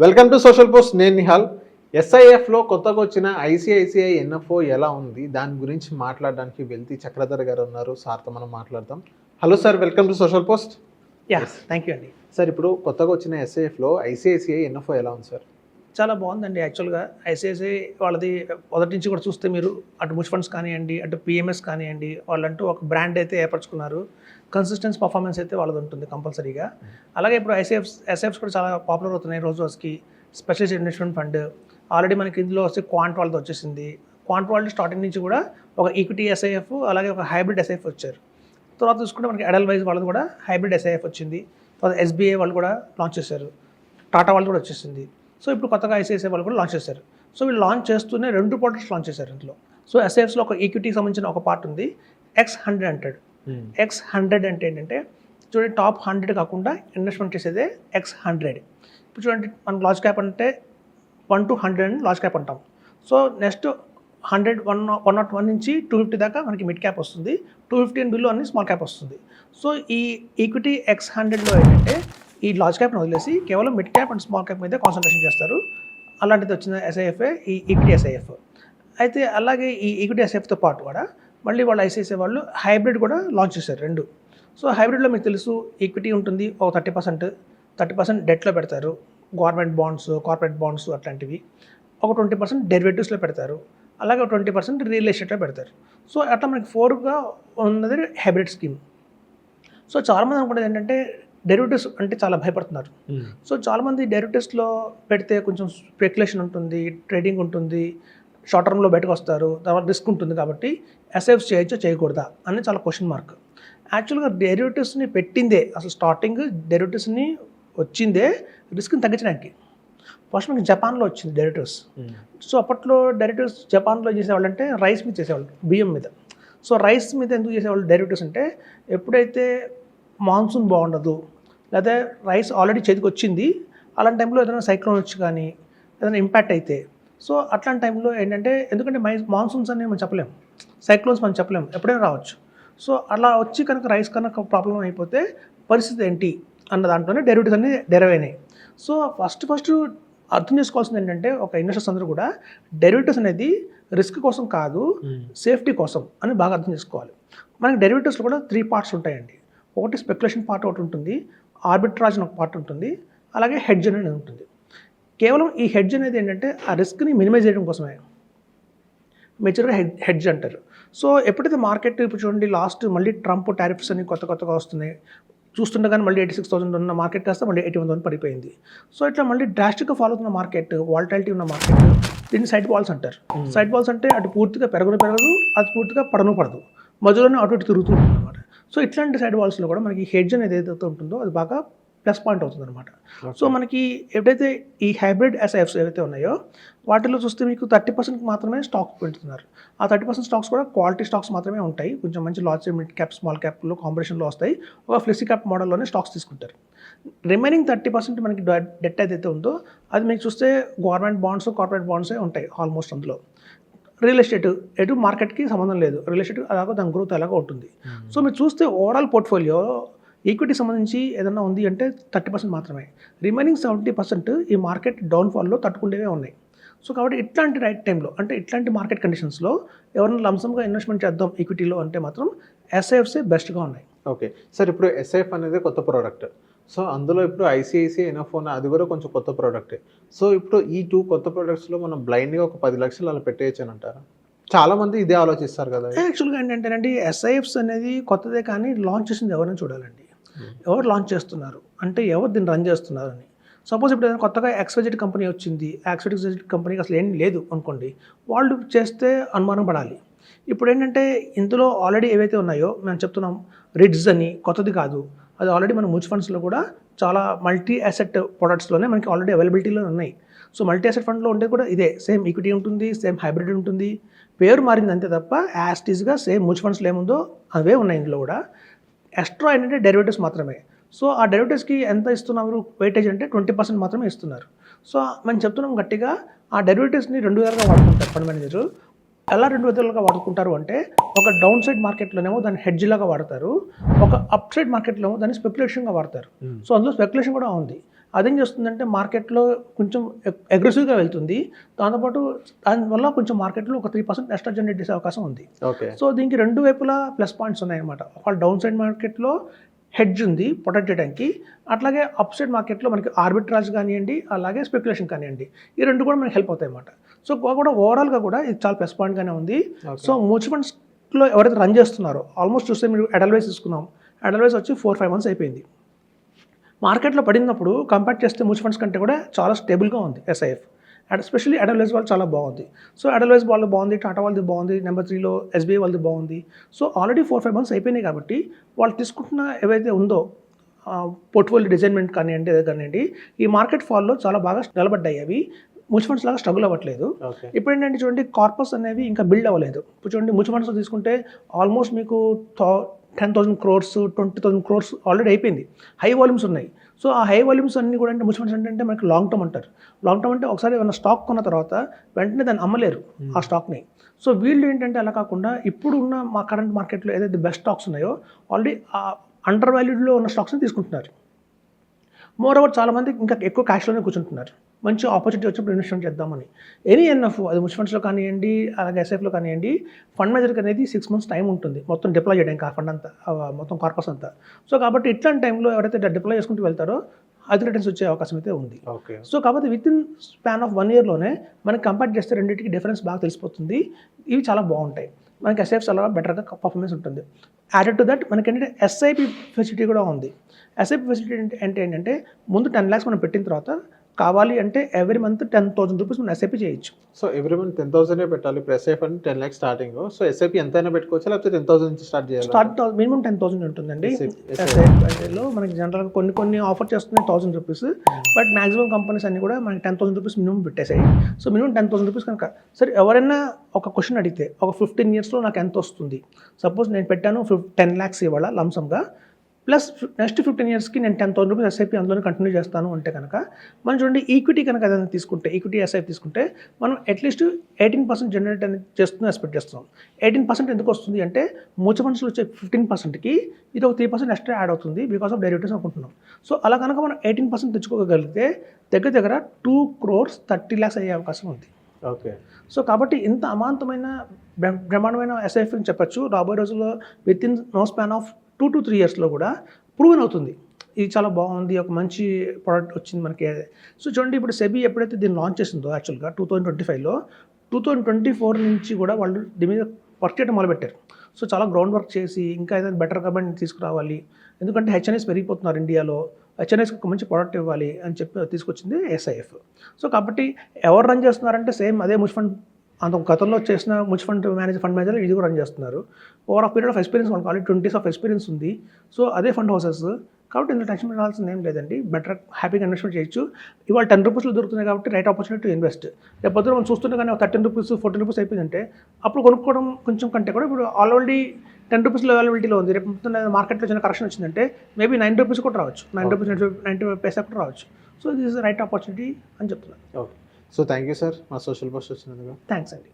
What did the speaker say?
Welcome to social post. నేను నిహాల్. ఎస్ఐఎఫ్లో కొత్తగా వచ్చిన ఐసిఐసిఐ ఎన్ఎఫ్ఓ ఎలా ఉంది దాని గురించి మాట్లాడడానికి వెళ్తే చక్రధర్ గారు ఉన్నారు. సార్తో మనం మాట్లాడదాం. Hello sir, welcome to social post. Thank you అండి. సార్, ఇప్పుడు కొత్తగా వచ్చిన ఎస్ఐఎఫ్లో ఐసిఐసిఐ ఎన్ఎఫ్ఓ ఎలా ఉంది సార్? చాలా బాగుందండి. యాక్చువల్గా ఐసిఐసిఐ వాళ్ళది మొదటి నుంచి కూడా చూస్తే మీరు అటు మ్యూచువల్ ఫండ్స్ కానివ్వండి, అటు పిఎంఎస్ కానివ్వండి, వాళ్ళంటూ ఒక బ్రాండ్ అయితే ఏర్పరచుకున్నారు. కన్సిస్టెన్స్ పర్ఫార్మెన్స్ అయితే వాళ్ళది ఉంటుంది కంపల్సరీగా. అలాగే ఇప్పుడు ఎస్ఐఎఫ్స్ కూడా చాలా పాపులర్ అవుతున్నాయి రోజు రోజుకి. స్పెషలిస్ట్ ఇన్వెస్ట్మెంట్ ఫండ్ ఆల్రెడీ మనకి ఇందులో వచ్చి క్వాంట్ వాళ్ళతో వచ్చేసింది. క్వాంట్ వాళ్ళు స్టార్టింగ్ నుంచి కూడా ఒక ఈక్విటీ ఎస్ఐఎఫ్, అలాగే ఒక హైబ్రిడ్ ఎస్ఐఎఫ్ వచ్చారు. తర్వాత చూసుకుంటే మనకి ఎడల్ వైజ్ వాళ్ళది కూడా హైబ్రిడ్ ఎస్ఐఎఫ్ వచ్చింది. తర్వాత ఎస్బీఐ వాళ్ళు కూడా లాంచ్ చేశారు. టాటా వాళ్ళు కూడా వచ్చేసింది. సో ఇప్పుడు కొత్తగా ఐసిఐసిఐ వాళ్ళు కూడా లాంచ్ చేశారు. సో వీళ్ళు లాంచ్ చేస్తూనే 2 ప్రోడక్ట్స్ లాంచ్ చేశారు ఇందులో. సో ఎస్ఐఎఫ్స్లో ఒక ఈక్విటీకి సంబంధించిన ఒక పార్ట్ ఉంది, X100 అంటాడు. X100 అంటే ఏంటంటే చూడండి, టాప్ 100 కాకుండా ఇన్వెస్ట్మెంట్ చేసేదే X100. ఇప్పుడు చూడండి, మన లార్జ్ క్యాప్ అంటే 1 to 100 అని లార్జ్ క్యాప్ అంటాం. సో నెక్స్ట్ 101 నుంచి 250 దాకా మనకి మిడ్ క్యాప్ వస్తుంది. 250 అండ్ బిలో అన్ని స్మాల్ క్యాప్ వస్తుంది. సో ఈ ఈక్విటీ X100లో ఏంటంటే ఈ లార్జ్ క్యాప్ని వదిలేసి కేవలం mid cap and small cap మీద కాన్సన్ట్రేషన్ చేస్తారు. అలాంటిది వచ్చిన ఎస్ఐఎఫ్ఏ ఈ ఈక్విటీ ఎస్ఐఎఫ్. అయితే అలాగే ఈ ఈక్విటీ ఎస్ఐఎఫ్తో పాటు కూడా మళ్ళీ వాళ్ళు ఐసిఐసిఐ వాళ్ళు హైబ్రిడ్ కూడా లాంచ్ చేశారు 2. సో హైబ్రిడ్లో మీకు తెలుసు, ఈక్విటీ ఉంటుంది ఒక 30% డెట్లో పెడతారు, గవర్నమెంట్ బాండ్స్, కార్పొరేట్ బాండ్స్ అట్లాంటివి. ఒక 20% డెరివేటివ్స్లో పెడతారు, అలాగే ఒక 20% రియల్ ఎస్టేట్లో పెడతారు. సో అట్లా మనకి 4గా ఉన్నది హైబ్రిడ్ స్కీమ్. సో చాలామంది అనుకునేది ఏంటంటే డెరివేటివ్స్ అంటే చాలా భయపడుతున్నారు. సో చాలామంది డెరివేటివ్స్లో పెడితే కొంచెం స్పెక్యులేషన్ ఉంటుంది, ట్రేడింగ్ ఉంటుంది, షార్ట్ టర్మ్లో బయటకు వస్తారు, తర్వాత రిస్క్ ఉంటుంది. కాబట్టి ఎస్ఐఎఫ్స్ చేయొచ్చా చేయకూడదా అని చాలా క్వశ్చన్ మార్క్. యాక్చువల్గా డెరివేటివ్స్ని పెట్టిందే, అసలు స్టార్టింగ్ డెరివేటివ్స్ని వచ్చిందే రిస్క్ని తగ్గించడానికి. ఫస్ట్ మనకి జపాన్లో వచ్చింది డెరివేటివ్స్. సో అప్పట్లో డెరివేటివ్స్ జపాన్లో చేసేవాళ్ళు అంటే రైస్ మీద చేసేవాళ్ళు, బియ్యం మీద. సో రైస్ మీద ఎందుకు చేసేవాళ్ళు డెరివేటివ్స్ అంటే, ఎప్పుడైతే మాన్సూన్ బాగుండదు, లేదా రైస్ ఆల్రెడీ చేతికి వచ్చింది, అలాంటి టైంలో ఏదైనా సైక్లోన్ వచ్చి కానీ ఏదైనా ఇంపాక్ట్ అయితే, సో అట్లాంటి టైంలో ఏంటంటే, ఎందుకంటే మాన్సూన్స్ అనేవి మనం చెప్పలేము, సైక్లోన్స్ మనం చెప్పలేము, ఎప్పుడైనా రావచ్చు. సో అలా వచ్చి కనుక రైస్ కనుక ప్రాబ్లం అయిపోతే పరిస్థితి ఏంటి అన్న దాంట్లోనే డెరివేటివ్స్ అన్ని డెరైవ్ అయినాయి. సో ఫస్ట్ అర్థం చేసుకోవాల్సింది ఏంటంటే, ఒక ఇన్వెస్టర్స్ అందరూ కూడా డెరివేటివ్స్ అనేది రిస్క్ కోసం కాదు, సేఫ్టీ కోసం అని బాగా అర్థం చేసుకోవాలి. మనకి డెరివేటివ్స్లో కూడా 3 పార్ట్స్ ఉంటాయండి. ఒకటి స్పెక్యులేషన్ పార్ట్ ఒకటి ఉంటుంది, ఆర్బిట్రాజ్ అని ఒక పార్ట్ ఉంటుంది, అలాగే హెడ్జ్ అనేది ఉంటుంది. కేవలం ఈ హెడ్జ్ అనేది ఏంటంటే ఆ రిస్క్ని మినిమైజ్ చేయడం కోసమే మేజర్గా హెడ్జ్ అంటారు. సో ఎప్పుడైతే మార్కెట్ ఇప్పుడు చూడండి, లాస్ట్ మళ్ళీ ట్రంప్ టారిఫ్స్ అని కొత్తగా వస్తున్నాయి, చూస్తుండగానే మళ్ళీ 86,000 ఉన్న మార్కెట్ కాస్త మళ్ళీ 81,000 పడిపోయింది. సో ఇట్లా మళ్ళీ డ్రాస్టిక్గా ఫాలో అవుతున్న మార్కెట్, వాలటాలిటీ ఉన్న మార్కెట్, దీన్ని సైడ్ వాల్స్ అంటారు. సైడ్ వాల్స్ అంటే అటు పూర్తిగా పెరగదు, అది పూర్తిగా పడదు, మధ్యలోనే అటు ఇటు తిరుగుతూ ఉంటుంది అనమాట. సో ఇట్లాంటి సైడ్ వాల్స్లో కూడా మనకి హెడ్జ్ అనేది ఏదైతే ఉంటుందో అది బాగా ప్లస్ పాయింట్ అవుతుంది అనమాట. సో మనకి ఎప్పుడైతే ఈ హైబ్రిడ్ ఎస్ఐఎఫ్స్ ఏవైతే ఉన్నాయో వాటిలో చూస్తే మీకు 30% మాత్రమే స్టాక్స్ పెడుతున్నారు. ఆ 30% స్టాక్స్ కూడా క్వాలిటీ స్టాక్స్ మాత్రమే ఉంటాయి. కొంచెం మంచి లార్జ్ మిడ్ క్యాప్, స్మాల్ క్యాప్లో కాంబినేషన్లో వస్తాయి. ఒక ఫ్లెక్సీ క్యాప్ మోడల్లోనే స్టాక్స్ తీసుకుంటారు. రిమైనింగ్ 30% మనకి డెట్ ఏదైతే ఉందో అది మీకు చూస్తే గవర్నమెంట్ బాండ్స్, కార్పొరేట్ బాండ్సే ఉంటాయి ఆల్మోస్ట్. అందులో రియల్ ఎస్టేట్ ఎటు మార్కెట్కి సంబంధం లేదు, రియల్ ఎస్టేట్ అలాగో దాని గ్రోత్ అలాగో ఉంటుంది. సో మీరు చూస్తే ఓవరాల్ పోర్ట్ఫోలియో ఈక్విటీకి సంబంధించి ఏదైనా ఉంది అంటే 30% మాత్రమే. రిమైనింగ్ 70% ఈ మార్కెట్ డౌన్ఫాల్లో తట్టుకుంటేవే ఉన్నాయి. సో కాబట్టి ఇట్లాంటి రైట్ టైంలో, అంటే ఇట్లాంటి మార్కెట్ కండిషన్స్లో ఎవరైనా లంసమ్గా ఇన్వెస్ట్మెంట్ చేద్దాం ఈక్విటీలో అంటే మాత్రం ఎస్ఐఎఫ్సే బెస్ట్గా ఉన్నాయి. ఓకే సార్, ఇప్పుడు ఎస్ఐఎఫ్ అనేది కొత్త ప్రోడక్ట్. సో అందులో ఇప్పుడు ఐసిఐసిఐ ఎన్ఎఫ్ఓ అది కూడా కొంచెం కొత్త ప్రోడక్టే. సో ఇప్పుడు ఈ 2 కొత్త ప్రోడక్ట్స్లో మనం బ్లైండ్గా ఒక 10 లక్షలు అలా పెట్టేయచ్చు అని అంటారా? చాలామంది ఇదే ఆలోచిస్తారు కదా. యాక్చువల్గా ఏంటంటే ఎస్ఐఎఫ్స్ అనేది కొత్తదే, కానీ లాంచ్ చేసింది ఎవరైనా చూడాలండి. ఎవరు లాంచ్ చేస్తున్నారు అంటే, ఎవరు దీన్ని రన్ చేస్తున్నారు అని. సపోజ్ ఇప్పుడు ఏదైనా కొత్తగా XYZ కంపెనీ వచ్చింది, XYZ కంపెనీకి అసలు ఏం లేదు అనుకోండి, వాళ్ళు చేస్తే అనుమానం పడాలి. ఇప్పుడు ఏంటంటే ఇందులో ఆల్రెడీ ఏవైతే ఉన్నాయో మనం చెప్తున్నాం, రిడ్జ్ అని కొత్తది కాదు, అది ఆల్రెడీ మన మ్యూచువల్ ఫండ్స్లో కూడా చాలా మల్టీ అసెట్ ప్రొడక్ట్స్లోనే మనకి ఆల్రెడీ అవైలబిలిటీలో ఉన్నాయి. సో మల్టీ అసెట్ ఫండ్లో ఉండేది కూడా ఇదే, సేమ్ ఈక్విటీ ఉంటుంది, సేమ్ హైబ్రిడ్ ఉంటుంది, పేరు మారింది అంతే తప్ప యాస్టీస్గా సేమ్ మ్యూచువల్ ఫండ్స్లో ఏముందో అవే ఉన్నాయి ఇందులో కూడా. ఎక్స్ట్రా ఏంటంటే డెరివేటివ్స్ మాత్రమే. సో ఆ డెరివేటివ్స్కి ఎంత ఇస్తున్నారు వెయిటేజ్ అంటే 20% మాత్రమే ఇస్తున్నారు. సో మనం చెప్తున్నాం గట్టిగా, ఆ డెరివేటివ్స్ని 2 విధాలుగా వాడుకుంటారు ఫండ్ మేనేజర్. ఎలా రెండు విధాలుగా వాడుకుంటారు అంటే, ఒక డౌన్ సైడ్ మార్కెట్లోనేమో దాన్ని హెడ్జ్ లాగా వాడతారు, ఒక అప్ సైడ్ మార్కెట్లో దాన్ని స్పెక్యులేషన్గా వాడతారు. సో అందులో స్పెక్యులేషన్ కూడా ఉంది. అదేం చేస్తుందంటే మార్కెట్లో కొంచెం అగ్రెసివ్గా వెళ్తుంది, దాంతోపాటు దానివల్ల కొంచెం మార్కెట్లో ఒక 3% ఎక్స్ట్రా జనరేట్ చేసే అవకాశం ఉంది. ఓకే. సో దీనికి రెండు వైపులా ప్లస్ పాయింట్స్ ఉన్నాయన్నమాట. ఒక డౌన్ సైడ్ మార్కెట్లో హెడ్జ్ ఉంది ప్రొటెక్ట్ చేయడానికి, అట్లాగే అప్ సైడ్ మార్కెట్లో మనకి ఆర్బిట్రాజ్ కానివ్వండి, అలాగే స్పెక్యులేషన్ కానివ్వండి, ఈ రెండు కూడా మనకి హెల్ప్ అవుతాయి అన్నమాట. సో కూడా ఓవరాల్గా కూడా ఇది చాలా ప్లస్ పాయింట్గానే ఉంది. సో మ్యూచువల్ ఫండ్స్లో ఎవరైతే రన్ చేస్తున్నారో ఆల్మోస్ట్ చూస్తే మీరు ఎడల్వైస్ తీసుకున్నాం, ఎడల్వైస్ వచ్చి 4-5 months అయిపోయింది. మార్కెట్లో పడినప్పుడు కంపేర్ చేస్తే మ్యూచువల్ ఫండ్స్ కంటే కూడా చాలా స్టేబుల్గా ఉంది ఎస్ఐఎఫ్. అండ్ ఎస్పెషల్లీ ఎడల్వైస్ వాళ్ళు చాలా బాగుంది. సో ఎడల్వైస్ వాళ్ళు బాగుంది, టాటా వాళ్ళది బాగుంది, నెంబర్ 3లో ఎస్బీఐ వాళ్ళది బాగుంది. సో ఆల్రెడీ 4-5 months అయిపోయినాయి కాబట్టి వాళ్ళు తీసుకుంటున్న ఏవైతే ఉందో పోర్ట్ఫోలియో డిజైన్మెంట్ కానివ్వండి, ఏదో కానివ్వండి, ఈ మార్కెట్ ఫాల్లో చాలా బాగా నిలబడ్డాయి. అవి మ్యూచువల్ ఫండ్స్ లాగా స్ట్రగుల్ అవ్వట్లేదు. ఇప్పుడు ఏంటంటే చూడండి, కార్పస్ అనేవి ఇంకా బిల్డ్ అవ్వలేదు. ఇప్పుడు చూడండి మ్యూచువల్ ఫండ్స్ తీసుకుంటే ఆల్మోస్ట్ మీకు 10,000 crores 20,000 crores ఆల్రెడీ అయిపోయింది. హై వాల్యూమ్స్ ఉన్నాయి. సో ఆ హై వాల్యూమ్స్ అన్ని కూడా అంటే మ్యూచువల్ ఫండ్స్ అంటే మనకి లాంగ్ టర్మ్ అంటారు. లాంగ్ టర్మ్ అంటే ఒకసారి ఏమైనా స్టాక్ కొన్న తర్వాత వెంటనే దాన్ని అమ్మలేరు ఆ స్టాక్ని. సో వీళ్ళు ఏంటంటే అలా కాకుండా ఇప్పుడు ఉన్న మా కరెంట్ మార్కెట్లో ఏదైతే బెస్ట్ స్టాక్స్ ఉన్నాయో ఆల్రెడీ అండర్ వాల్యూడ్లో ఉన్న స్టాక్స్ని తీసుకుంటున్నారు. మోర్ ఓవర్ చాలామంది ఇంకా ఎక్కువ క్యాష్లోనే కూర్చుంటున్నారు, మంచి ఆపర్చునిటీ వచ్చినప్పుడు ఇన్వెస్ట్మెంట్ చేద్దామని. ఎనీ ఎన్ఎఫ్, అది మ్యూచువల్ ఫండ్స్లో కానివ్వండి, అలాగే ఎస్ఐఎఫ్లో కానివ్వండి, ఫండ్ మేనేజర్కి అనేది 6 months టైం ఉంటుంది మొత్తం డిప్లాయ్ చేయడానికి ఆ ఫండ్ అంతా, మొత్తం కార్పస్ అంతా. సో కాబట్టి ఇట్లాంటి టైంలో ఎవరైతే డిప్లాయ్ చేసుకుంటూ వెళ్తారో అది రిటర్న్స్ వచ్చే అవకాశం అయితే ఉంది. ఓకే. సో కాబట్టి విత్ ఇన్ స్పాన్ ఆఫ్ 1 yearలోనే మనకి కంపేర్ చేస్తే రెండింటికి డిఫరెన్స్ బాగా తెలిసిపోతుంది. ఇవి చాలా బాగుంటాయి. మనకి ఎస్ఐఎఫ్ చాలా బెటర్గా పర్ఫార్మెన్స్ ఉంటుంది. యాడెడ్ టు దట్ మనకి ఏంటంటే ఎస్ఐపి ఫెసిలిటీ కూడా ఉంది. ఎస్ఐపి ఫెసిలిటీ అంటే ఏంటంటే ముందు 10 lakhs మనం పెట్టిన తర్వాత కావాలి అంటే ఎవ్రీ మంత్ 10,000 rupees మనం ఎస్ఐపి చేయొచ్చు. సో ఎవ్రీ మంత్ 10,000 పెట్టాలి. ఇప్పుడు ఎస్ఐఎఫ్ అంటే 10 lakhs స్టార్టింగ్. సో ఎస్ఐపి ఎంతైనా పెట్టుకోవచ్చు, లేకపోతే 10,000 నుంచి స్టార్ట్ చేయాలి? మినిమం 10,000 ఉంటుందండి. SIP ఎస్ఐపిలో మనకి జనరల్గా కొన్ని ఆఫర్ చేస్తున్నాయి 1,000 rupees, బట్ మాక్సిమం కంపెనీస్ అన్ని కూడా మనకి 10,000 rupees మినిమం పెట్టేసాయి. సో మినిమం 10,000 rupees కనుక సరే, ఎవరైనా ఒక క్వశ్చన్ అడిగితే ఒక 15 yearsలో నాకు ఎంత వస్తుంది, సపోజ్ నేను పెట్టాను 10 lakhs ఇవాళ లంసమ్గా, ప్లస్ నెక్స్ట్ 15 yearsకి నేను 10,000 rupees ఎస్ఐపి అందులోనే కంటిన్యూ చేస్తాను అంటే కనుక మనం చూడండి, ఈక్విటీ కనుక ఏదైనా తీసుకుంటే, ఈక్విటీ ఎస్ఐపి తీసుకుంటే మనం అట్లీస్ట్ 18% జనరేట్ అనేది చేస్తుందని ఎక్స్పెక్ట్ చేస్తున్నాం. 18% ఎందుకు వస్తుంది అంటే మ్యూచువల్ ఫండ్స్లో వచ్చే 15%కి ఇది ఒక 3% ఎక్స్ట్రా యాడ్ అవుతుంది బికాస్ ఆఫ్ డెరివేటివ్స్ అనుకుంటున్నాం. సో అలా కనుక మనం 18% తెచ్చుకోగలిగితే దగ్గర 2,30 lakhs అయ్యే అవకాశం ఉంది. ఓకే. సో కాబట్టి ఇంత అమాంతమైన బ్రహ్మాండమైన ఎస్ఐఎఫ్ అని చెప్పచ్చు. రాబోయే రోజుల్లో within no span of 2 to 3 yearsలో కూడా ప్రూవెన్ అవుతుంది. ఇది చాలా బాగుంది, ఒక మంచి ప్రోడక్ట్ వచ్చింది మనకి. సో చూడండి, ఇప్పుడు సెబీ ఎప్పుడైతే దీన్ని లాంచ్ చేసిందో యాక్చువల్గా 2025లో, 2024 నుంచి కూడా వాళ్ళు దీని మీద వర్క్ చేయడం మొదలుపెట్టారు. సో చాలా గ్రౌండ్ వర్క్ చేసి ఇంకా ఏదైనా బెటర్ గవర్నమెంట్ తీసుకురావాలి, ఎందుకంటే హెచ్ఎన్ఐస్ పెరిగిపోతున్నారు ఇండియాలో, హెచ్ఎన్ఐస్కి ఒక మంచి ప్రోడక్ట్ ఇవ్వాలి అని చెప్పి తీసుకొచ్చింది ఎస్ఐఎఫ్. సో కాబట్టి ఎవరు రన్ చేస్తున్నారంటే సేమ్ అదే మ్యూచువల్ ఫండ్ అంత గతంలో చేసిన మ్యూచువల్ ఫండ్ మేనేజర్ ఇది కూడా రన్ చేస్తున్నారు. Over of period of experience వాళ్ళకి ఆల్రెడీ 20 years of ఎక్స్పీరియన్స్ ఉంది. సో అదే ఫండ్ హౌసెస్ కాబట్టి ఇందులో టెన్షన్ పెట్టాల్సింది ఏం లేదండి. బెటర్ హ్యాపీగా ఇన్వెస్ట్మెంట్ చేయొచ్చు. ఇవాళ 10 rupeesలో దొరుకుతున్నాయి కాబట్టి రైట్ ఆపర్చునిటీ టు ఇన్వెస్ట్. రేపు పొద్దున మనం చూస్తుంటే కానీ 13 rupees 14 rupees అయిపోయిందంటే అప్పుడు కొనుక్కోవడం కొంచెం కంటే కూడా ఇప్పుడు ఆల్రెడీ 10 rupeesలో అవైలబిలిటీలో ఉంది. రేపు పొద్దున్న మార్కెట్లో చిన్న కరెక్షన్ వచ్చిందంటే మేబీ 9 rupees కూడా రావచ్చు, 9 rupees 95 paisa కూడా రావచ్చు. So this is right opportunity అని చెప్తున్నాను. Okay. So thank you sir, మా సోషల్ పోస్ట్ వచ్చినందుకు. థ్యాంక్స్ అండి.